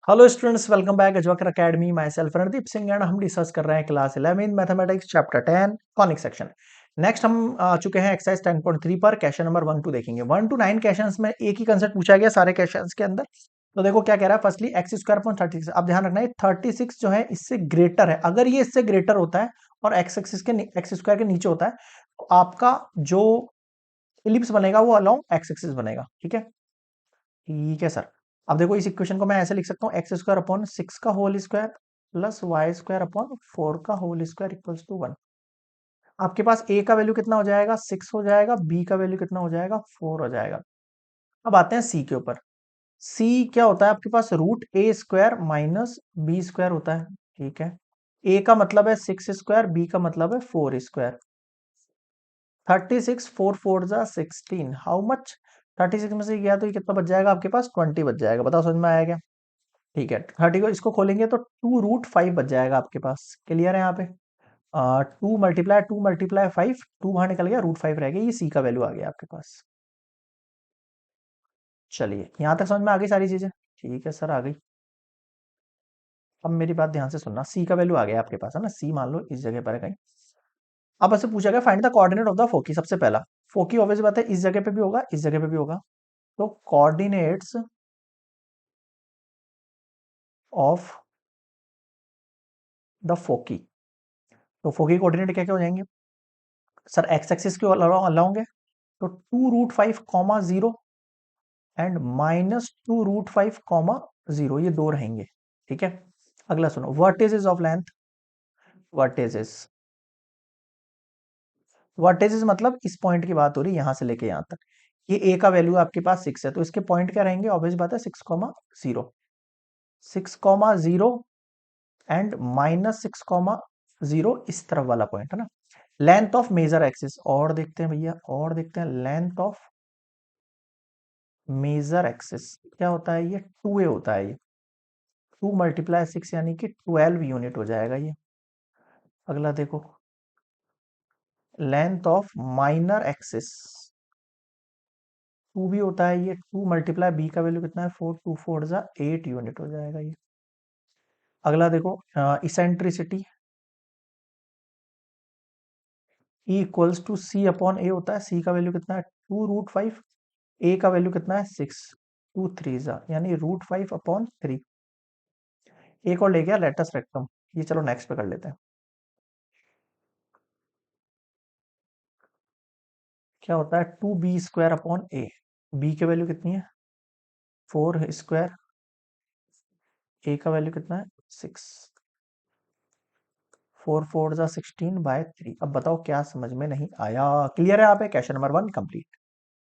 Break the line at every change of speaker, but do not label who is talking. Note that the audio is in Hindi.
Hello students, welcome back Ajwakar academy. Myself Randeep Singh and हम डिस्कस कर रहे हैं class 11 mathematics chapter 10 conic section. Next हम आ चुके हैं एक्सरसाइज 10.3 पर। क्वेश्चन नंबर 1 टू देखेंगे। 1 to 9 क्वेश्चंस में एक ही कंसेप्ट पूछा गया सारे क्वेश्चंस के अंदर। तो देखो क्या कह रहा है। Firstly x square upon 36। अब ध्यान रखना है 36 जो है इससे ग्रेटर है। अगर ये इससे ग्रेटर होता है और एक्स एक्सिस के एक्स स्क्वायर के नीचे होता है तो आपका जो इलिप्स बनेगा वो अलोंग एक्स एक्सिस बनेगा। ठीक है, ठीक है सर। अब देखो इस इक्वेशन को मैं ऐसे लिख सकता हूँ एक्स स्क्वायर अपॉन 6 का whole square plus Y square upon 4 का होल स्क्वायर इक्वल्स टू 1। आपके पास ए का वैल्यू कितना हो जाएगा, 6 हो जाएगा। बी का वैल्यू कितना हो जाएगा, 4 हो जाएगा। अब आते हैं सी के ऊपर। सी क्या होता है आपके पास, रूट ए स्क्वायर माइनस बी स्क्वायर होता है। ठीक है, ए का मतलब है 6 स्क्वायर, बी का मतलब है 4 स्क्वायर। 36 4 4 जा 16, हाउ मच। 36 में से गया तो ये कितना बच जाएगा आपके पास, 20 बच जाएगा। बताओ समझ में आया क्या। ठीक है, 30 को इसको खोलेंगे तो 2√5 बच जाएगा आपके पास। क्लियर है यहाँ पे। 2 मल्टीप्लाई 5, 2 बाहर निकल गया, √5 रह गया। ये सी का वैल्यू आ गया आपके पास। चलिए यहाँ तक समझ में आ गई सारी चीजें। ठीक है सर, आ गई। अब मेरी बात ध्यान से सुनना, सी का वैल्यू आ गया आपके पास है ना। सी मान लो इस जगह पर है कहीं। अब ऐसे पूछा गया find the coordinate of the foci. सबसे पहला फोकी ऑब्वियस बात है इस जगह पे भी होगा, इस जगह पे भी होगा। तो कोऑर्डिनेट्स ऑफ द फोकी। तो फोकी कोऑर्डिनेट क्या क्या हो जाएंगे सर, एक्स एक्सिस के अलाउंग है तो 2√5, 0 एंड -2√5, 0 ये दो रहेंगे। ठीक है, अगला सुनो, वर्टेजेस ऑफ लेंथ। वर्टेजेस, वर्टेजेस मतलब इस पॉइंट की बात हो रही है यहां से लेके यहां तक। ये ए का वैल्यू आपके पास 6 है तो इसके पॉइंट क्या रहेंगे, ऑब्वियस बात है 6,0, 6,0 एंड -6,0 इस तरफ वाला पॉइंट है ना। लेंथ ऑफ मेजर एक्सिस, और देखते हैं भैया, और देखते हैं लेंथ ऑफ मेजर एक्सिस क्या होता है, ये 2a होता है। ये 2 × 6 यानी कि 12 यूनिट हो जाएगा ये। अगला देखो, लेंथ ऑफ माइनर एक्सिस 2 भी होता है। ये 2 × बी का वैल्यू कितना है, 4, 2 4 जा 8 यूनिट हो जाएगा ये। अगला देखो, eccentricity E equals to c upon a होता है। सी का वैल्यू कितना है, 2√5। ए का वैल्यू कितना है, 6, 2 3 जा यानी √5/3। एक और ले गया लेटस रेक्टम। ये चलो नेक्स्ट पे कर लेते हैं। क्या होता है, 2b² अपॉन ए। बी की वैल्यू कितनी है, 4 स्क्वायर। ए का वैल्यू कितना है, 6, 4 4 जा 16/3। अब बताओ क्या समझ में नहीं आया। क्लियर है यहाँ पे, क्वेश्चन नंबर 1 कंप्लीट।